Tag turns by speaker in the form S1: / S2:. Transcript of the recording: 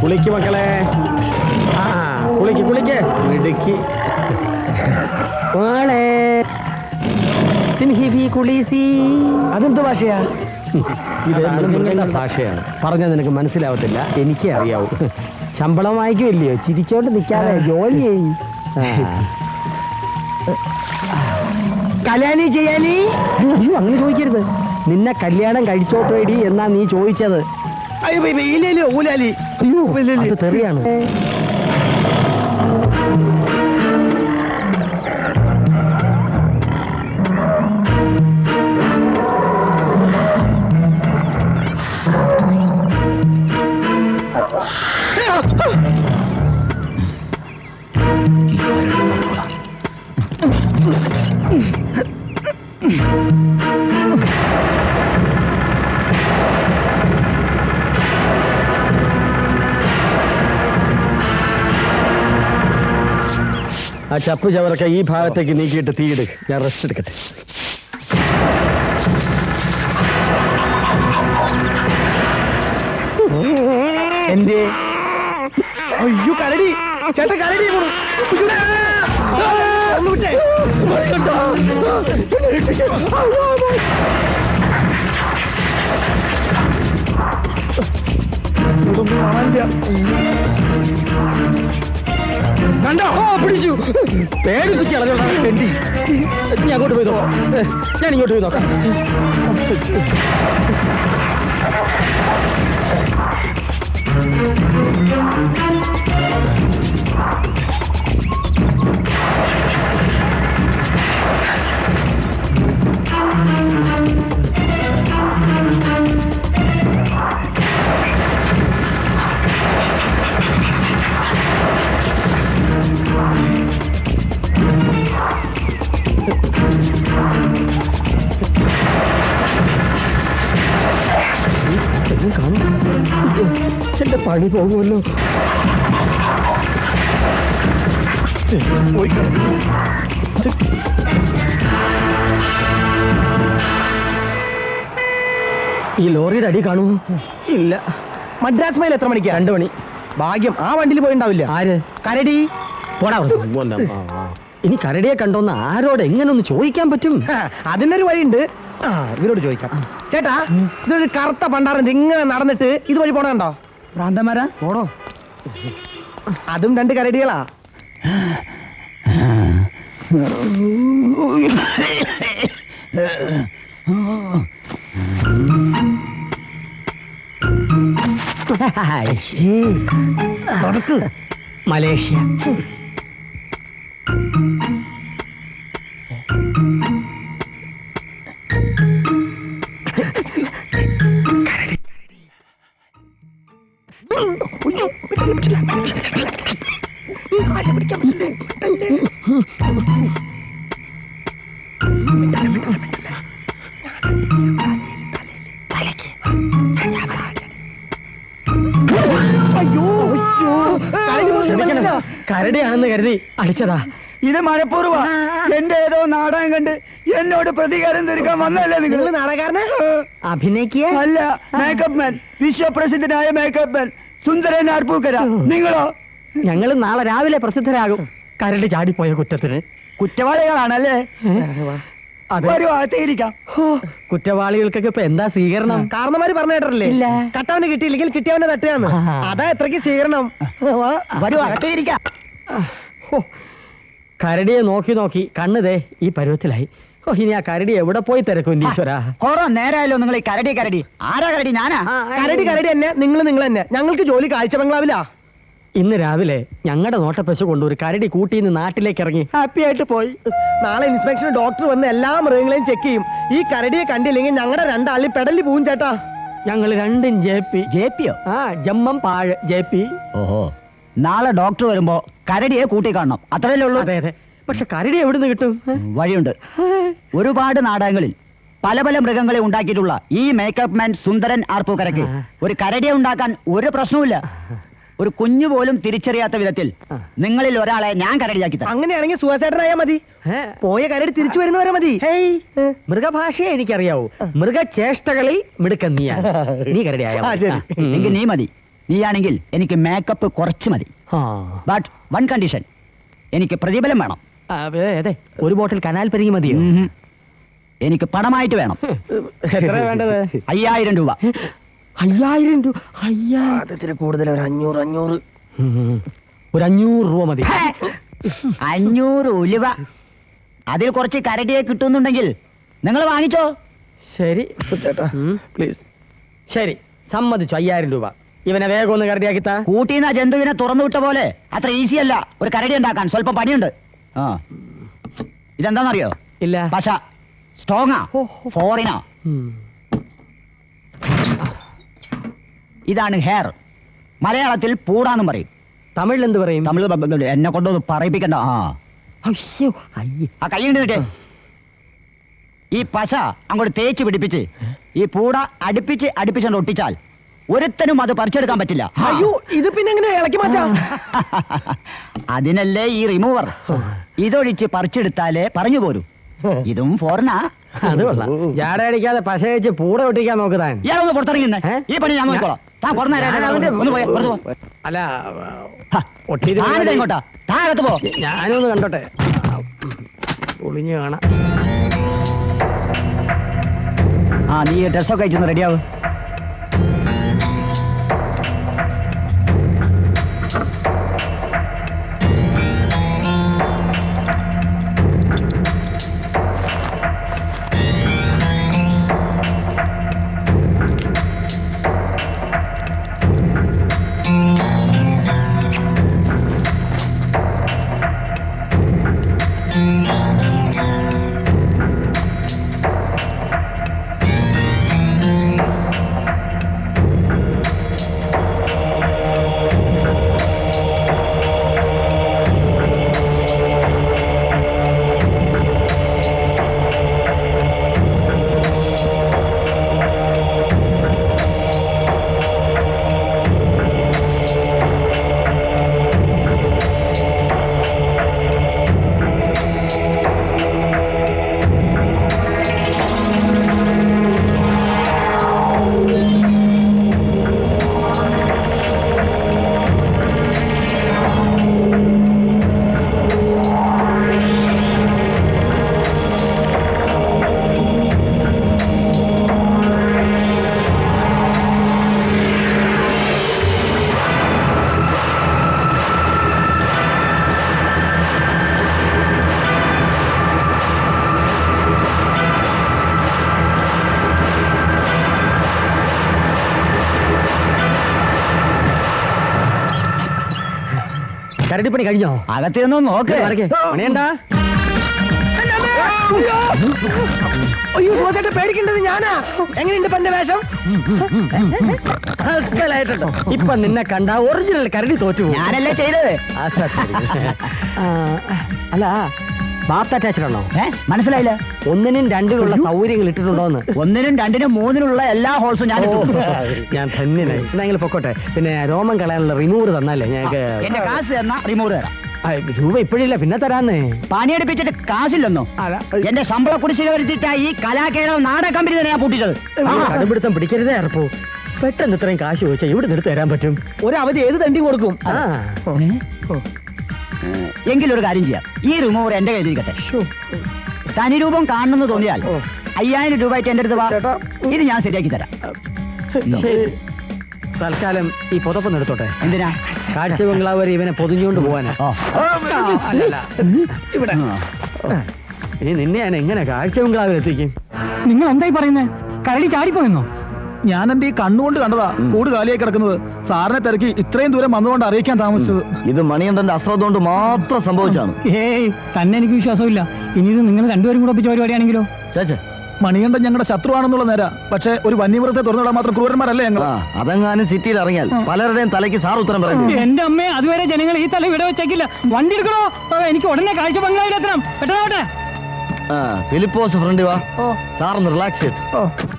S1: കുളിക്ക് മക്കളെ. ആ കുളിക്ക് കുളിക്ക് മിടുക്കി.
S2: അതെന്ത് ഭാഷയാ?
S1: ഇത് നിങ്ങളുടെ ഭാഷയാണ്. പറഞ്ഞാൽ നിനക്ക് മനസ്സിലാവത്തില്ല, എനിക്കേ അറിയാവൂ. ശമ്പളം വാങ്ങിക്കുമല്ലയോ, ചിരിച്ചോണ്ട് നിൽക്കാതെ ജോലി ചെയ്യും. കല്യാണി ചെയ്യാനി? അയ്യോ അങ്ങനെ ചോദിക്കരുത്. നിന്നെ കല്യാണം കഴിച്ചോട്ടേടി എന്നാ നീ ചോദിച്ചത്. ഊലാലി. അയ്യോ അത് തെറിയാണ്. ആ ചപ്പ് ചവറൊക്കെ ഈ ഭാഗത്തേക്ക് നീക്കിയിട്ട് തീയിട്. ഞാൻ റെസ്റ്റ് എടുക്കട്ടെ. എന്തേ? അയ്യോ കരടി ചേട്ടാ, കരടി കണ്ടോ? പിടിച്ചു. പേടിപ്പിച്ച് കളഞ്ഞോളാം തെണ്ടി. നീ അങ്ങോട്ട് പോയി നോക്കാം, ഞാൻ ഇങ്ങോട്ട് പോയി നോക്കാം. എന്റെ പണി പോകുമല്ലോ. ഈ ലോറിയുടെ അടി കാണുമോ? ഇല്ല. മദ്രാസ് മെയിൽ എത്ര മണിക്കാ? 2 മണി. ഭാഗ്യം, ആ വണ്ടിയിൽ പോയിണ്ടാവില്ല. ആര്? കരടി. പോടാ. ഇനി കരടിയെ കണ്ടോന്ന് ആരോട് എങ്ങനൊന്ന് ചോദിക്കാൻ പറ്റും? അതിനൊരു വഴിയുണ്ട്. ഇവരോട് ചോദിക്കാം. ചേട്ടാ, ഇതൊരു കറുത്ത പണ്ടാരം ഇങ്ങനെ നടന്നിട്ട് ഇതുവഴി പോണോ? ഭ്രാന്തന്മാരാ പോണോ? അതും 2 കരടികളാ. മലേഷ്യ. കരടിയാണെന്ന് കരുതി അടിച്ചതാ. ഇത് മഴപ്പൂർവ്വ. എന്റെ ഏതോ നാടകം കണ്ട് എന്നോട് പ്രതികാരം തീർക്കാൻ വന്നല്ലേ നിങ്ങൾ? നാടകക്കാരനെ അഭിനയിക്കുക അല്ല, മേക്കപ്പ് മാൻ, വിശ്വപ്രസിദ്ധനായ മേക്കപ്പ് മാൻ സുന്ദരൻ ആർപ്പൂക്കര. നിങ്ങളോ? ഞങ്ങൾ നാളെ രാവിലെ പ്രസിദ്ധരാകും. കരടി ചാടിപ്പോയ കുറ്റത്തിന് കുറ്റവാളികളാണല്ലേ? കുറ്റവാളികൾക്കൊക്കെ ഇപ്പൊ എന്താ സ്വീകരണം? കാരണന്മാര് പറഞ്ഞു കേട്ടല്ലേ, കട്ടവന് കിട്ടിയില്ലെങ്കിൽ കിട്ടിയവനെ തട്ടുകയാണ്. അതാ എത്രയ്ക്ക് സ്വീകരണം. കരടിയെ നോക്കി നോക്കി കണ്ണുതേ ഈ പരുവത്തിലായി. ഇനി ആ കരടി എവിടെ പോയി തിരക്കും? ഈശ്വര,
S2: ഓരോ നേരായല്ലോ നിങ്ങൾ ഈ കരടി കരടി. ആരാ കരടി? ഞാനാ.
S1: കരടി കരടി തന്നെ, നിങ്ങൾ തന്നെ. ഞങ്ങൾക്ക് ജോലി കാഴ്ച ബംഗ്ലാവിലാ. ഇന്ന് രാവിലെ ഞങ്ങളുടെ നോട്ടപ്പശു കൊണ്ട് ഒരു കരടി കൂട്ടിന്ന് നാട്ടിലേക്ക് ഇറങ്ങി ഹാപ്പി ആയിട്ട് പോയി. നാളെ ഇൻസ്പെക്ഷൻ ഡോക്ടർ വന്ന് എല്ലാ മൃഗങ്ങളെയും ചെക്ക് ചെയ്യും. ഈ കരടിയെ കണ്ടില്ലെങ്കിൽ ഞങ്ങളുടെ 2 ആളി പെടലി പോവും ചേട്ടാ. ഞങ്ങൾ 2 ജെപിയോ? ആ, ജമ്മം പാഴ് JP.
S2: ഓഹോ, നാളെ ഡോക്ടർ വരുമ്പോ കരടിയെ കൂട്ടി കാണണം, അത്രയല്ലേ ഉള്ളൂ.
S1: അതെ അതെ. പക്ഷെ കരടി എവിടുന്ന് കിട്ടും?
S2: വഴിയുണ്ട്. ഒരുപാട് നാടകങ്ങളിൽ പല പല മൃഗങ്ങളെ ഉണ്ടാക്കിയിട്ടുള്ള ഈ മേക്കപ്പ് മാൻ സുന്ദരൻ ആർപ്പൂക്കരയ്ക്ക് ഒരു കരടിയെ ഉണ്ടാക്കാൻ ഒരു പ്രശ്നവുമില്ല. ഒരു കുഞ്ഞു പോലും തിരിച്ചറിയാത്ത വിധത്തിൽ നിങ്ങളിൽ ഒരാളെ ഞാൻ കരടിയാക്കി തരാം.
S1: അങ്ങനെയാണെങ്കിൽ സുഖസേട്ടനായാ മതി. പോയ കരടി തിരിച്ചു വരുന്നവരെ മതി. മൃഗഭാഷയെ എനിക്കറിയാവൂ, മൃഗചേഷ്ടകളിൽ മിടുക്കൻ നീ കരടിയായ.
S2: എങ്കിൽ നീ മതി. നീയാണെങ്കിൽ എനിക്ക് മേക്കപ്പ് കുറച്ച് മതി. ബട്ട് വൺ കണ്ടീഷൻ, എനിക്ക് പ്രതിഫലം വേണം.
S1: അതെ, ഒരു ബോട്ടിൽ കനാൽ പെരുങ്ങി മതിയോ?
S2: എനിക്ക് പണമായിട്ട് വേണം.
S1: എത്ര വേണ്ടത്?
S2: 5000 രൂപ.
S1: 5000 രൂപ? ആദ്യത്തിന് കൂടുതൽ ഒരു 500. ഒരു 500 രൂപ മതി.
S2: 500 ഉലുവ. അതിൽ കുറച്ച് കരടിയെ കിട്ടുന്നുണ്ടെങ്കിൽ നിങ്ങൾ വാങ്ങിച്ചോ.
S1: ശരി ചേട്ടാ, പ്ലീസ്. ശരി, സമ്മതിച്ചു. 5000 രൂപ. ഇവനെ വേഗം ഒന്ന് കരടിയാക്കിത്താ.
S2: കൂട്ടിന്ന് ജന്തുവിനെ തുറന്നു വിട്ട പോലെ അത്ര ഈസി അല്ല ഒരു കരടി ഉണ്ടാക്കാൻ. സ്വല്പം പണിയുണ്ട്. ഇതെന്താണെന്നറിയോ?
S1: ഇല്ല.
S2: പശ. സ്ട്രോങ്ങാ, ഫോറിനാ. ഇതാണ് ഹെയർ. മലയാളത്തിൽ പൂടാന്നും പറയും.
S1: തമിഴിൽ എന്ത് പറയും?
S2: തമിഴ് എന്നെ കൊണ്ടൊന്ന് പറയിപ്പിക്കണ്ട. ആ കൈ കിട്ടേ. ഈ പശ അങ്ങോട്ട് തേച്ച് പിടിപ്പിച്ച് ഈ പൂട അടുപ്പിച്ചുകൊണ്ട് ഒട്ടിച്ചാൽ ഒരുത്തനും അത് പറിച്ചെടുക്കാൻ പറ്റില്ല.
S1: അയ്യോ, ഇത് പിന്നെ എങ്ങനെ ഇളക്കി മാറ്റാം?
S2: അതിനല്ലേ ഈ റിമൂവർ. ഇതൊഴിച്ച് പറിച്ചെടുത്താലേ പറഞ്ഞു പോരൂ. ഇതും ഫോറിനാ.
S1: അത് കൊള്ളാം. ജാട അടിക്കാതെ പശ വെച്ച് പൂട ഒട്ടിക്കാൻ നോക്കുതാൻ.
S2: ഇയാളൊന്ന് പുറത്തിറങ്ങുന്നേ. ഈ പണി ഞാൻ നോക്കിക്കോളാം.
S1: അല്ല,
S2: ഇങ്ങോട്ടാ, താഴത്ത് പോ.
S1: ഞാനൊന്ന് കണ്ടോട്ടെ. ഒളിഞ്ഞു കാണാം.
S2: നീ ഡ്രസ്സൊക്കെ അയച്ചൊന്ന് റെഡിയാവും.
S1: കരടിപ്പണി കഴിഞ്ഞോ?
S2: അകത്ത് നിന്ന് നോക്ക്.
S1: പണിയണ്ട. അയ്യോ, പേടിക്കേണ്ടത് ഞാനാ. എങ്ങനെയുണ്ട് പന്റെ വേഷം? ഇപ്പൊ നിന്നെ കണ്ട ഒറിജിനൽ കരടി തോറ്റു.
S2: ഞാനല്ലേ ചെയ്തത്.
S1: അല്ല, ബാത്ത് അറ്റാച്ച്ഡ് ആണോ?
S2: മനസ്സിലായില്ല.
S1: 1നും 2നുള്ള സൗകര്യങ്ങൾ ഇട്ടിട്ടുണ്ടോന്ന്?
S2: 1നും 2നും 3നുള്ള എല്ലാ ഹോൾസും ഞാൻ
S1: ധന്യനായി. എന്തെങ്കിലും പൊക്കോട്ടെ. പിന്നെ രോമം കളയാനുള്ള റിമൂവർ തന്നാലേ ഞങ്ങൾക്ക്.
S2: എന്റെ കാശ് തന്നാ റിമൂവർ തരാം.
S1: രൂപ ഇപ്പോഴില്ല, പിന്നെ തരാന്നേ.
S2: പണിയെടുപ്പിച്ചിട്ട് കാശില്ലെന്നോ? എന്റെ ശമ്പള കുടിശ്ശിക വരുത്തിട്ടാ ഈ കലാകേരളം നാടക കമ്പനി തന്നെ ഞാൻ പൂട്ടിച്ചത്.
S1: കടുപിടുത്തം പിടിക്കരുതേ അറപ്പോ. പെട്ടെന്ന് ഇത്രയും കാശ് ചോദിച്ചാൽ ഇവിടെ നിർത്തി തരാൻ പറ്റും. ഒരു അവധി ഏത് തണ്ടി കൊടുക്കും?
S2: എങ്കിലൊരു കാര്യം ചെയ്യാം. ഈ റിമൂവർ എന്റെ കയ്യിലിരിക്കട്ടെ. തനി രൂപം കാണണമെന്ന് തോന്നിയാൽ 5000 രൂപ ആയിട്ട് എന്റെ അടുത്ത് വാ. ഇത് ഞാൻ ശരിയാക്കി തരാം.
S1: തൽക്കാലം ഈ പുതപ്പൊന്ന് എടുത്തോട്ടെ.
S2: എന്തിനാ?
S1: കാഴ്ച ബംഗ്ലാവ് വരെ ഇവനെ പൊതിഞ്ഞുകൊണ്ട് പോവാനാ. അല്ലല്ല, ഇവിടെ. ഇനി നിന്നെ ഞാൻ എങ്ങനെ കാഴ്ച ബംഗ്ലാവിൽ എത്തിക്കും?
S3: നിങ്ങൾ എന്തായി പറയുന്നേ? കരടി ചാടിപ്പോയെന്നോ? ഞാൻ എന്റെ ഈ കണ്ണുകൊണ്ട് കണ്ടതാ കൂട് കാലിയായി കിടക്കുന്നത്. സാറിനെ തിരക്കി ഇത്രയും ദൂരം വന്നുകൊണ്ട് അറിയിക്കാൻ താമസിച്ചത്.
S4: ഇത് മണിയന്തന്റെ അശ്രദ്ധ കൊണ്ട് മാത്രം സംഭവിച്ചാണ്.
S3: ഏയ്, തന്നെ എനിക്ക് വിശ്വാസമില്ല. ഇനി ഇത് നിങ്ങൾ രണ്ടുപേരും കൂടെ ഒപ്പിച്ച പരിപാടിയാണെങ്കിലോ?
S4: ചേച്ചേ,
S3: മണികണ്ഠൻ ഞങ്ങളുടെ ശത്രുവാണെന്നുള്ള നേരാ. പക്ഷെ ഒരു വന്യമൃഗത്തെ തുറന്നിടാൻ മാത്രം ക്രൂരന്മാരല്ലേ ഞങ്ങൾ.
S4: അതെങ്ങാനും സിറ്റിയിൽ ഇറങ്ങിയാൽ പലരുടെയും തലയ്ക്ക് സാർ ഉത്തരം പറയും.
S3: എന്റെ അമ്മയെ അതുവരെ ജനങ്ങൾ ഈ തല ഇവിടെ വെച്ചേക്കില്ല. വണ്ടി എടുക്കണോ? എനിക്ക് ഉടനെ കാഴ്ച ബംഗ്ലാവിലെത്തണം. പെട്ടെന്നോട്ടെ.
S4: ഫിലിപ്പോസ് ഫ്രണ്ട് വാ. സാറൊന്ന് റിലാക്സ് ചെയ്ത്.